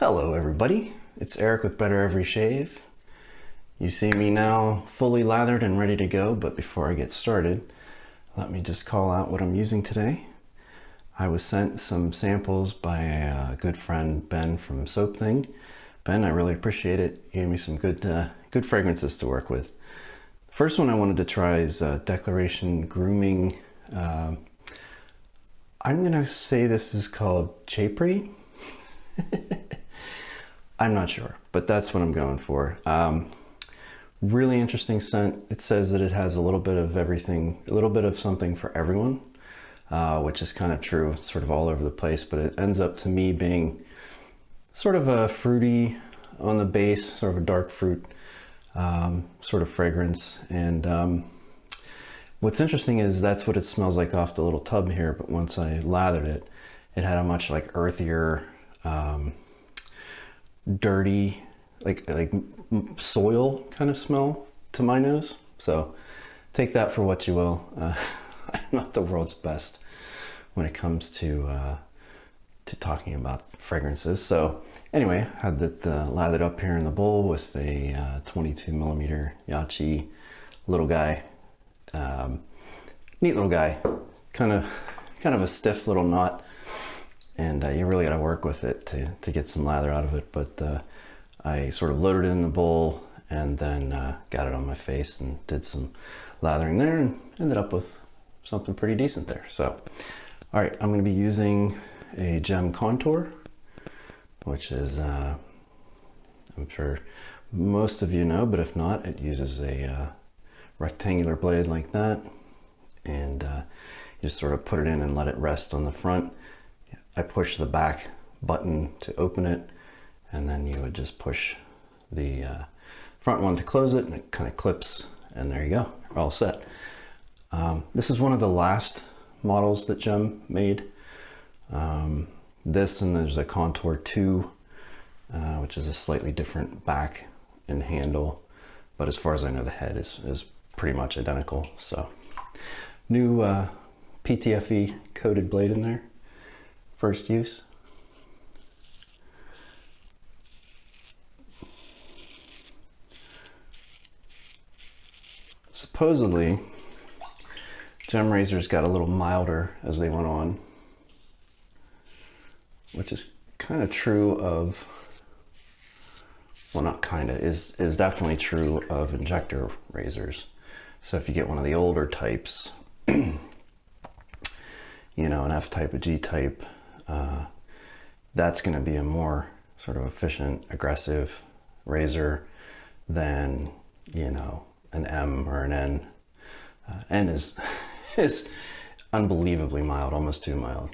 Hello everybody, it's Eric with Better Every Shave. You see me now fully lathered and ready to go, but before I get started, let me just call out what I'm using today. I was sent some samples by a good friend, Ben from Soap Thing. Ben, I really appreciate it. He gave me some good fragrances to work with. The first one I wanted to try is Declaration Grooming. I'm gonna say this is called Chypre. I'm not sure, but that's what I'm going for. Really interesting scent. It says that it has a little bit of everything, a little bit of something for everyone, which is kind of true. It's sort of all over the place, but it ends up to me being sort of a fruity on the base, sort of a dark fruit sort of fragrance. And what's interesting is that's what it smells like off the little tub here, but once I lathered it, it had a much like earthier, dirty, like soil kind of smell to my nose. So take that for what you will. I'm not the world's best when it comes to talking about fragrances. So anyway, I had that lathered up here in the bowl with a 22 millimeter Yachi little guy. Neat little guy, kind of a stiff little knot. And you really got to work with it to get some lather out of it. But I sort of loaded it in the bowl and then got it on my face and did some lathering there and ended up with something pretty decent there. So, all right, I'm going to be using a gem contour, which is, I'm sure most of you know, but if not, it uses a rectangular blade like that. And you just sort of put it in and let it rest on the front. I push the back button to open it, and then you would just push the front one to close it, and it kind of clips, and there you go, we're all set. This is one of the last models that Gem made. This, and there's a Contour 2, which is a slightly different back and handle, but as far as I know, the head is pretty much identical. So, new PTFE coated blade in there. First use. Supposedly, Gem razors got a little milder as they went on, which is kind of true of, well, not kind of, is definitely true of injector razors. So if you get one of the older types, you know, an F type, a G type, that's going to be a more sort of efficient, aggressive razor than, you know, an M or an N. N is unbelievably mild, almost too mild.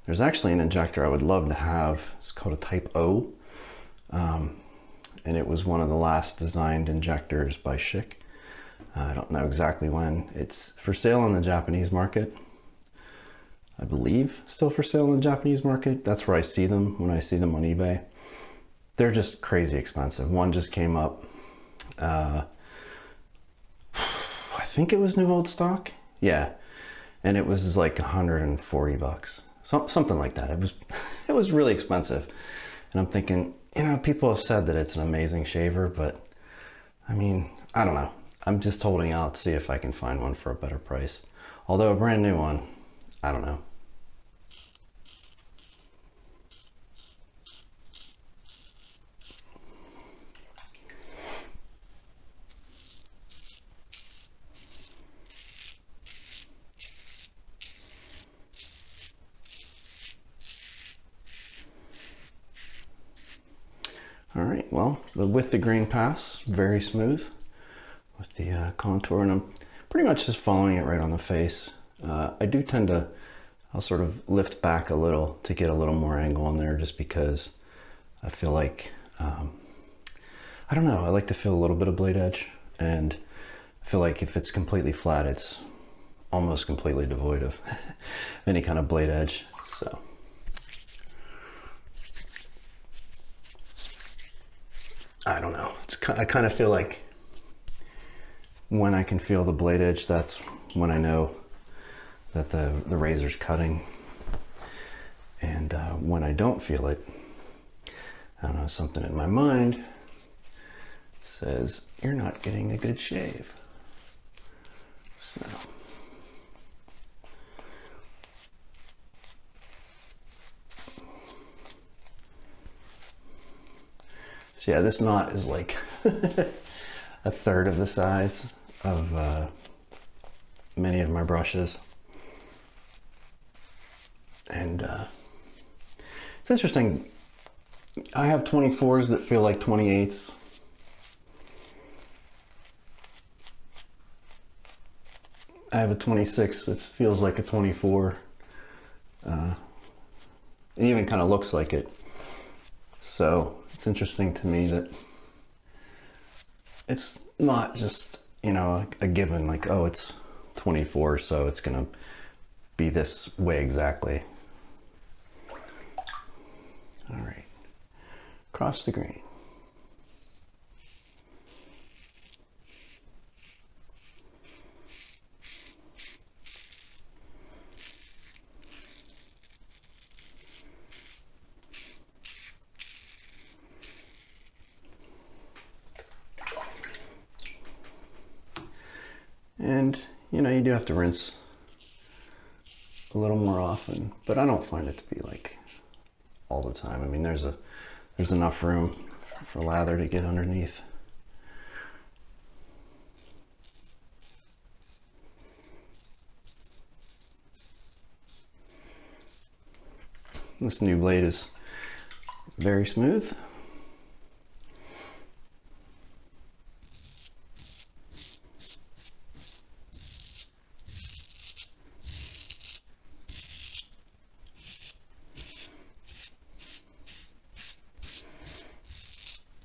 There's actually an injector I would love to have. It's called a Type O. And it was one of the last designed injectors by Schick. I don't know exactly when. It's for sale on the Japanese market. I believe still for sale in the Japanese market. That's where I see them when I see them on eBay. They're just crazy expensive. One just came up. I think it was new old stock. Yeah. And it was like 140 bucks. Something like that. It was really expensive. And I'm thinking, you know, people have said that it's an amazing shaver, but I mean, I don't know. I'm just holding out to see if I can find one for a better price. Although a brand new one, I don't know. All right, well, with the grain pass, very smooth with the contour, and I'm pretty much just following it right on the face. I do tend to, I'll sort of lift back a little to get a little more angle in there just because I feel like, I don't know, I like to feel a little bit of blade edge, and I feel like if it's completely flat, it's almost completely devoid of any kind of blade edge, so. I don't know. I kind of feel like when I can feel the blade edge, that's when I know that the razor's cutting. And when I don't feel it, I don't know, something in my mind says, you're not getting a good shave. So yeah, this knot is like a third of the size of many of my brushes. And it's interesting. I have 24s that feel like 28s. I have a 26 that feels like a 24. It even kind of looks like it. So it's interesting to me that it's not just, you know, a given like, oh, it's 24, so it's gonna be this way exactly. All right, cross the grain. And, you know, you do have to rinse a little more often, but I don't find it to be like all the time. I mean, there's enough room for lather to get underneath. This new blade is very smooth.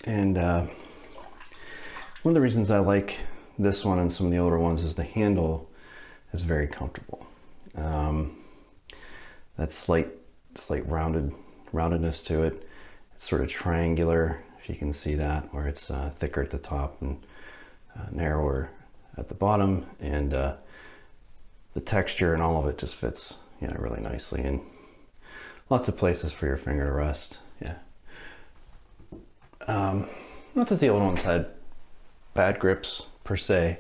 And one of the reasons I like this one and some of the older ones is the handle is very comfortable. That slight roundedness to it. It's sort of triangular, if you can see that, where it's thicker at the top and narrower at the bottom, and the texture and all of it just fits, you know, really nicely, and lots of places for your finger to rest. Yeah. Not that the old ones had bad grips per se.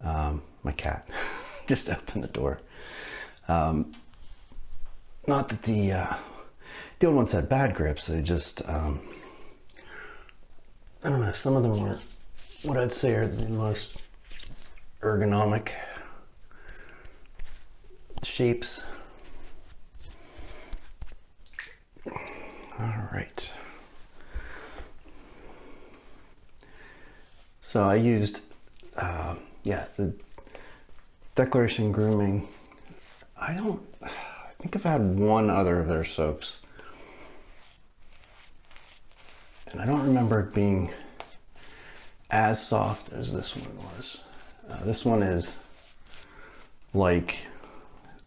My cat just opened the door. Not that the old ones had bad grips. They just, I don't know, some of them were what I'd say are the most ergonomic shapes. All right. So I used, the Declaration Grooming. I think I've had one other of their soaps. And I don't remember it being as soft as this one was. This one is like,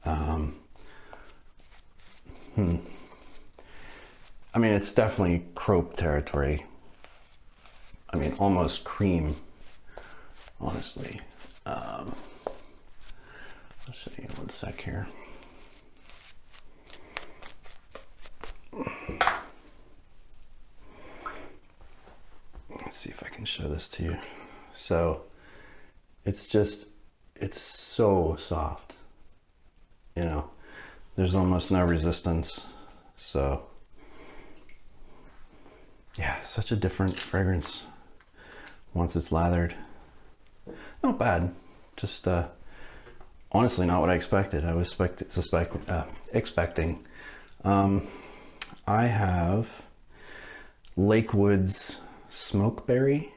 I mean, it's definitely crope territory. I mean, almost cream, honestly. I'll show you in one sec here. Let's see if I can show this to you. So it's so soft, you know, there's almost no resistance. So yeah, such a different fragrance once it's lathered. Not bad, just honestly not what I expected. I was expecting. I have Lakewood's Smokeberry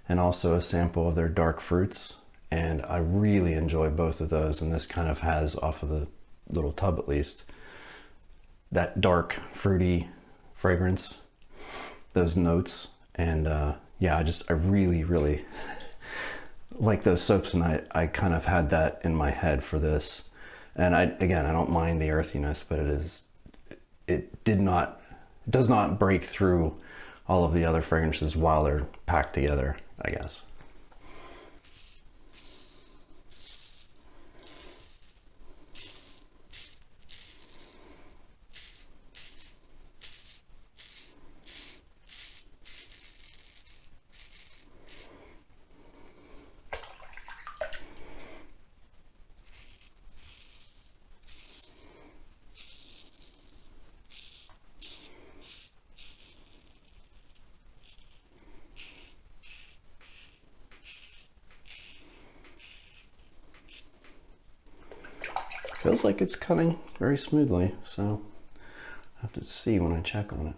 and also a sample of their dark fruits, and I really enjoy both of those, and this kind of has, off of the little tub at least, that dark fruity fragrance, those notes. And yeah, I really like those soaps, and I kind of had that in my head for this. And I don't mind the earthiness, but it does not break through all of the other fragrances while they're packed together, I guess. Feels like it's cutting very smoothly, so I have to see when I check on it.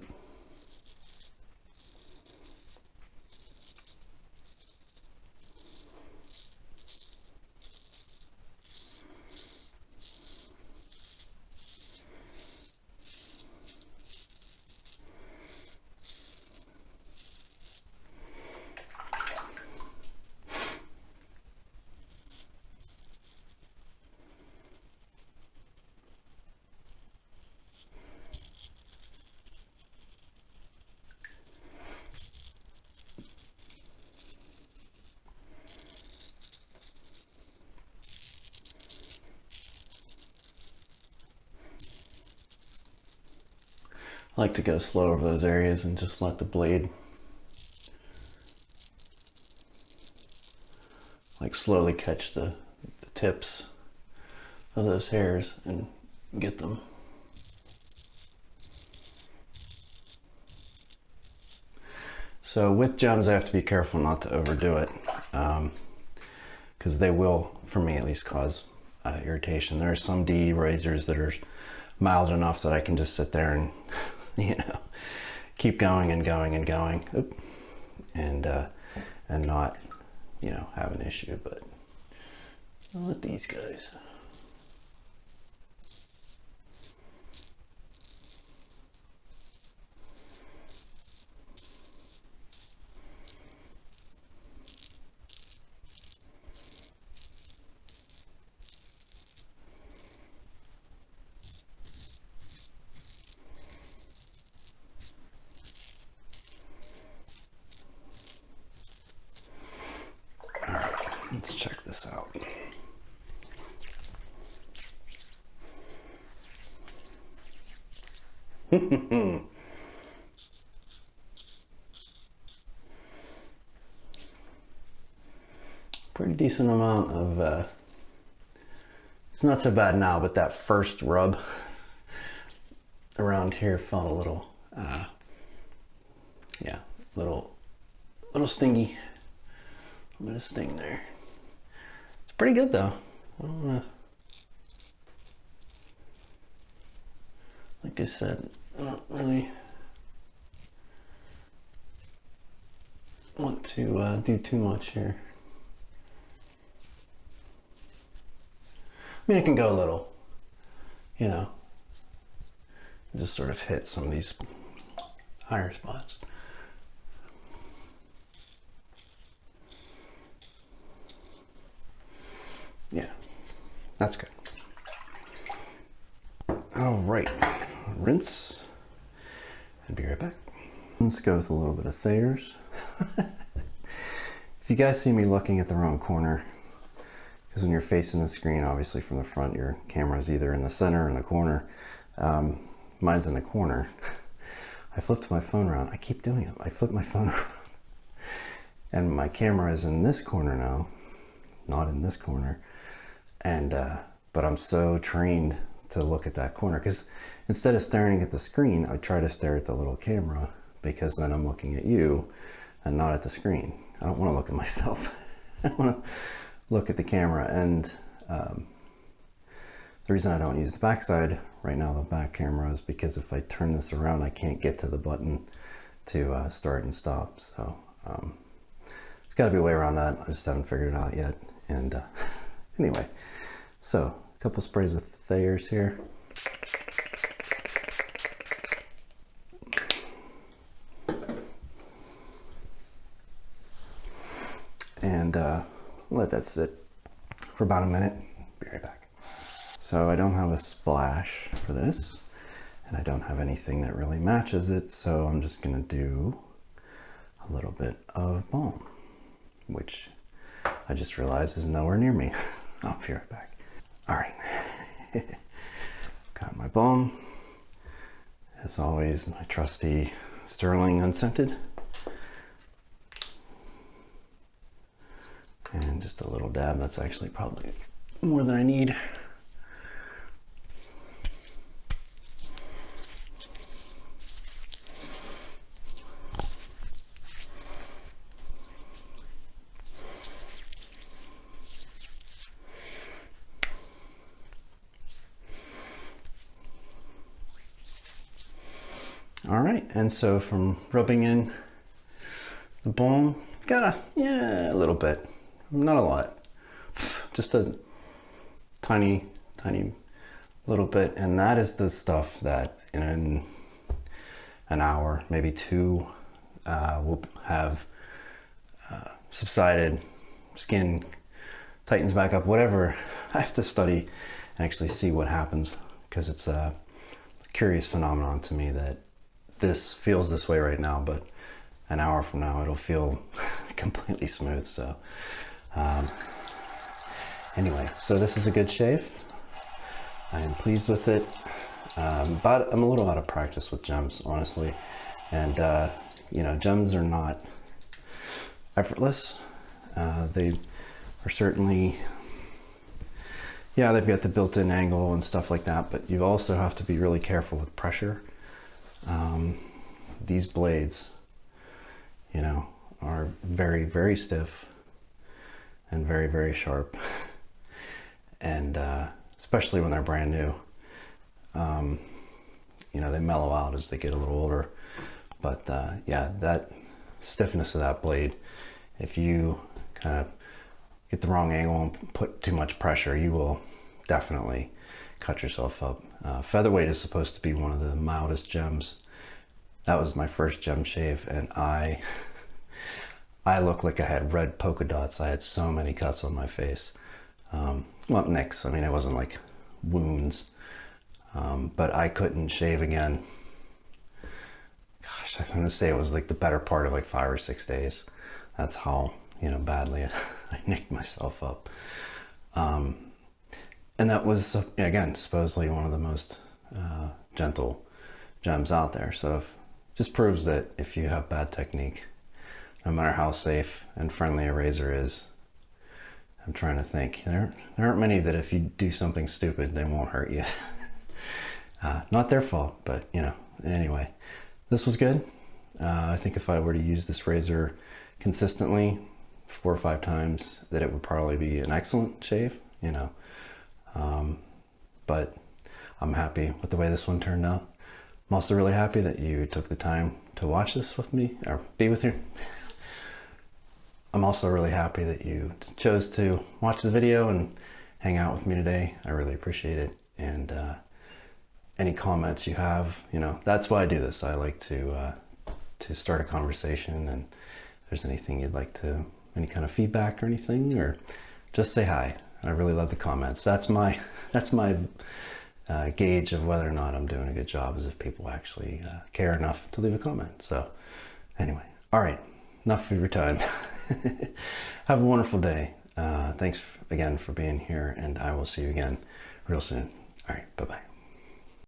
I like to go slow over those areas and just let the blade like slowly catch the tips of those hairs and get them. So with gems, I have to be careful not to overdo it, because they will, for me at least, cause irritation. There are some DE razors that are mild enough that I can just sit there and you know, keep going and going and going. Oop. And not, you know, have an issue. But I'll let these guys. Let's check this out. Pretty decent amount of, it's not so bad now, but that first rub around here felt a little, yeah, little stingy. A bit of sting there. It's pretty good though. I don't wanna, like I said, I don't really want to do too much here. I mean, I can go a little, you know, just sort of hit some of these higher spots. Yeah, that's good. All right, rinse and be right back. Let's go with a little bit of Thayer's. If you guys see me looking at the wrong corner, because when you're facing the screen, obviously from the front, your camera's either in the center or in the corner. Mine's in the corner. I flipped my phone around. I keep doing it. I flip my phone around. And my camera is in this corner now, not in this corner. And but I'm so trained to look at that corner, because instead of staring at the screen, I try to stare at the little camera, because then I'm looking at you and not at the screen. I don't want to look at myself. I want to look at the camera. And the reason I don't use the backside right now, the back camera, is because if I turn this around, I can't get to the button to start and stop. So there's got to be a way around that. I just haven't figured it out yet. And anyway, so a couple sprays of Thayer's here. And let that sit for about a minute. Be right back. So I don't have a splash for this, and I don't have anything that really matches it, so I'm just gonna do a little bit of balm, which I just realized is nowhere near me. I'll be right back. All right, got my balm. As always, my trusty Sterling unscented. And just a little dab. That's actually probably more than I need. right, and so from rubbing in the bowl, got a little bit, not a lot, just a tiny little bit, and that is the stuff that in an hour, maybe two, will have subsided, skin tightens back up, whatever. I have to study and actually see what happens, because it's a curious phenomenon to me that this feels this way right now, but an hour from now it'll feel completely smooth. So anyway, so this is a good shave. I am pleased with it, but I'm a little out of practice with gems, honestly, and you know, gems are not effortless. They are certainly, yeah, they've got the built-in angle and stuff like that, but you also have to be really careful with pressure. These blades, you know, are very stiff and very sharp, and especially when they're brand new. You know, they mellow out as they get a little older, but yeah, that stiffness of that blade, if you kind of get the wrong angle and put too much pressure, you will definitely cut yourself up. Featherweight is supposed to be one of the mildest gems. That was my first gem shave, and I looked like I had red polka dots. I had so many cuts on my face. Well, nicks, I mean, it wasn't like wounds, but I couldn't shave again. Gosh, I'm gonna say it was like the better part of like 5 or 6 days. That's how, you know, badly I nicked myself up. And that was, again, supposedly one of the most gentle gems out there. So just proves that if you have bad technique, no matter how safe and friendly a razor is, I'm trying to think, there aren't many that if you do something stupid, they won't hurt you. Not their fault, but you know, anyway, this was good. I think if I were to use this razor consistently 4 or 5 times, that it would probably be an excellent shave, you know. But I'm happy with the way this one turned out. I'm also really happy that you took the time to watch this with me, or be with you. I'm also really happy that you chose to watch the video and hang out with me today. I really appreciate it. And any comments you have, you know, that's why I do this. I like to start a conversation, and if there's anything you'd like to, any kind of feedback or anything, or just say hi. I really love the comments. That's my gauge of whether or not I'm doing a good job, is if people actually care enough to leave a comment. So anyway, all right, enough of your time. Have a wonderful day. Thanks again for being here, and I will see you again real soon. All right, bye-bye.